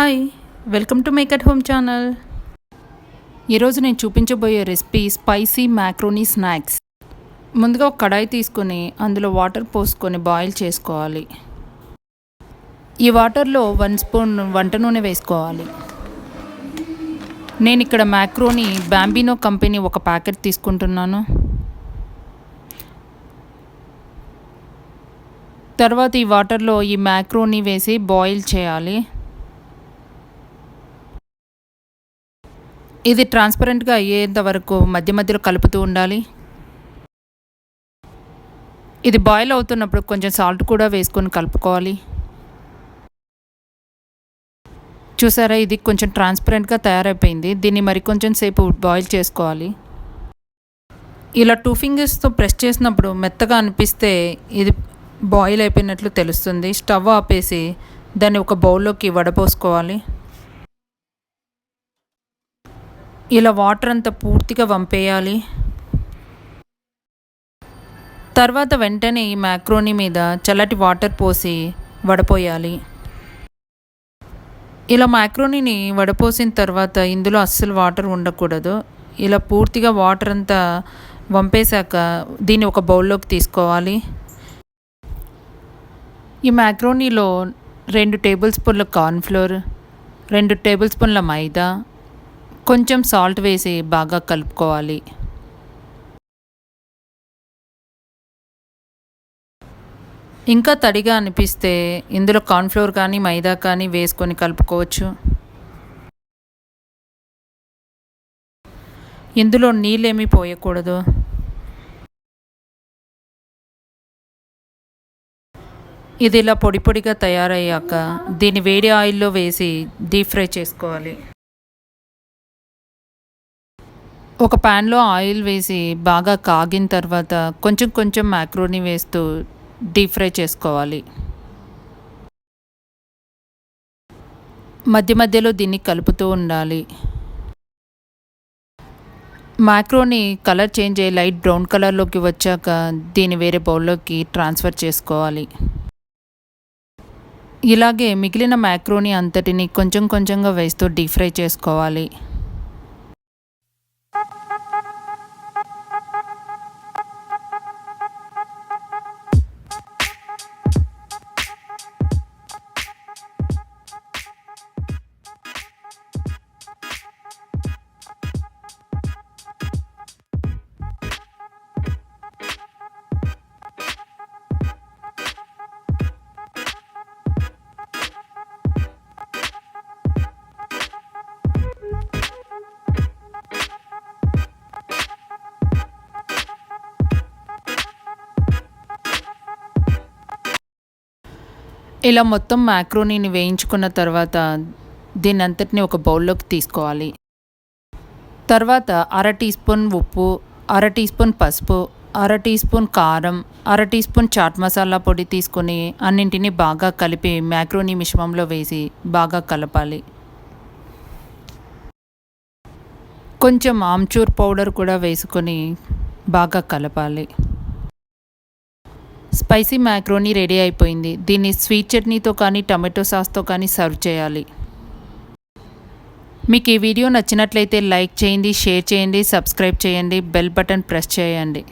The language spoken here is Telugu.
హాయ్, వెల్కమ్ టు మేకథోమ్ ఛానల్. ఈరోజు నేను చూపించబోయే రెసిపీ స్పైసీ మ్యాక్రోనీ స్నాక్స్. ముందుగా ఒక కడాయి తీసుకొని అందులో వాటర్ పోసుకొని బాయిల్ చేసుకోవాలి. ఈ వాటర్లో 1 స్పూన్ వంట నూనె వేసుకోవాలి. నేను ఇక్కడ మాక్రోనీ బాంబినో కంపెనీ ఒక ప్యాకెట్ తీసుకుంటున్నాను. తర్వాత ఈ వాటర్లో ఈ మాక్రోనీ వేసి బాయిల్ చేయాలి. ఇది ట్రాన్స్పరెంట్గా అయ్యేంత వరకు మధ్య మధ్యలో కలుపుతూ ఉండాలి. ఇది బాయిల్ అవుతున్నప్పుడు కొంచెం సాల్ట్ కూడా వేసుకొని కలుపుకోవాలి. చూసారా, ఇది కొంచెం ట్రాన్స్పరెంట్గా తయారైపోయింది. దీన్ని మరి కొంచెం సేపు బాయిల్ చేసుకోవాలి. ఇలా 2 ఫింగర్స్తో ప్రెస్ చేసినప్పుడు మెత్తగా అనిపిస్తే ఇది బాయిల్ అయిపోయినట్లు తెలుస్తుంది. స్టవ్ ఆపేసి దాన్ని ఒక బౌల్లోకి వడపోసుకోవాలి. ఇలా వాటర్ అంతా పూర్తిగా వంపేయాలి. తర్వాత వెంటనే ఈ మ్యాక్రోనీ మీద చల్లటి వాటర్ పోసి వడపోయాలి. ఇలా మ్యాక్రోనీని వడపోసిన తర్వాత ఇందులో అస్సలు వాటర్ ఉండకూడదు. ఇలా పూర్తిగా వాటర్ అంతా వంపేశాక దీన్ని ఒక బౌల్లోకి తీసుకోవాలి. ఈ మ్యాక్రోనీలో 2 టేబుల్ స్పూన్ల కార్న్ఫ్లోర్, 2 టేబుల్ స్పూన్ల మైదా, కొంచెం సాల్ట్ వేసి బాగా కలుపుకోవాలి. ఇంకా తడిగా అనిపిస్తే ఇందులో కార్న్ఫ్లోర్ కానీ మైదా కానీ వేసుకొని కలుపుకోవచ్చు. ఇందులో నీళ్ళేమీ పోయకూడదు. ఇది ఇలా పొడి పొడిగా తయారయ్యాక దీన్ని వేడి ఆయిల్లో వేసి డీప్ ఫ్రై చేసుకోవాలి. ఒక ప్యాన్లో ఆయిల్ వేసి బాగా కాగిన తర్వాత కొంచెం కొంచెం మ్యాక్రోనీ వేస్తూ డీప్ ఫ్రై చేసుకోవాలి. మధ్య మధ్యలో దీన్ని కలుపుతూ ఉండాలి. మ్యాక్రోనీ కలర్ చేంజ్ అయ్యి లైట్ బ్రౌన్ కలర్లోకి వచ్చాక దీన్ని వేరే బౌల్లోకి ట్రాన్స్ఫర్ చేసుకోవాలి. ఇలాగే మిగిలిన మ్యాక్రోనీ అంతటిని కొంచెం కొంచెంగా వేస్తూ డీప్ ఫ్రై చేసుకోవాలి. ఇలా మొత్తం మ్యాక్రోనీని వేయించుకున్న తర్వాత దీన్ని అంతటిని ఒక బౌల్లోకి తీసుకోవాలి. తర్వాత 1/2 టీ స్పూన్ ఉప్పు, 1/2 టీ స్పూన్ పసుపు, 1/2 టీ స్పూన్ కారం, 1/2 టీ స్పూన్ చాట్ మసాలా పొడి తీసుకొని అన్నింటినీ బాగా కలిపి మ్యాక్రోనీ మిశ్రమంలో వేసి బాగా కలపాలి. కొంచెం ఆమ్చూర్ పౌడర్ కూడా వేసుకొని బాగా కలపాలి. స్పైసీ మ్యాక్రోనీ రెడీ అయిపోయింది. దీన్ని స్వీట్ చట్నీతో కానీ టమాటో సాస్తో కానీ సర్వ్ చేయాలి. మీకు ఈ వీడియో నచ్చినట్లయితే లైక్ చేయండి, షేర్ చేయండి, సబ్స్క్రైబ్ చేయండి, బెల్ బటన్ ప్రెస్ చేయండి.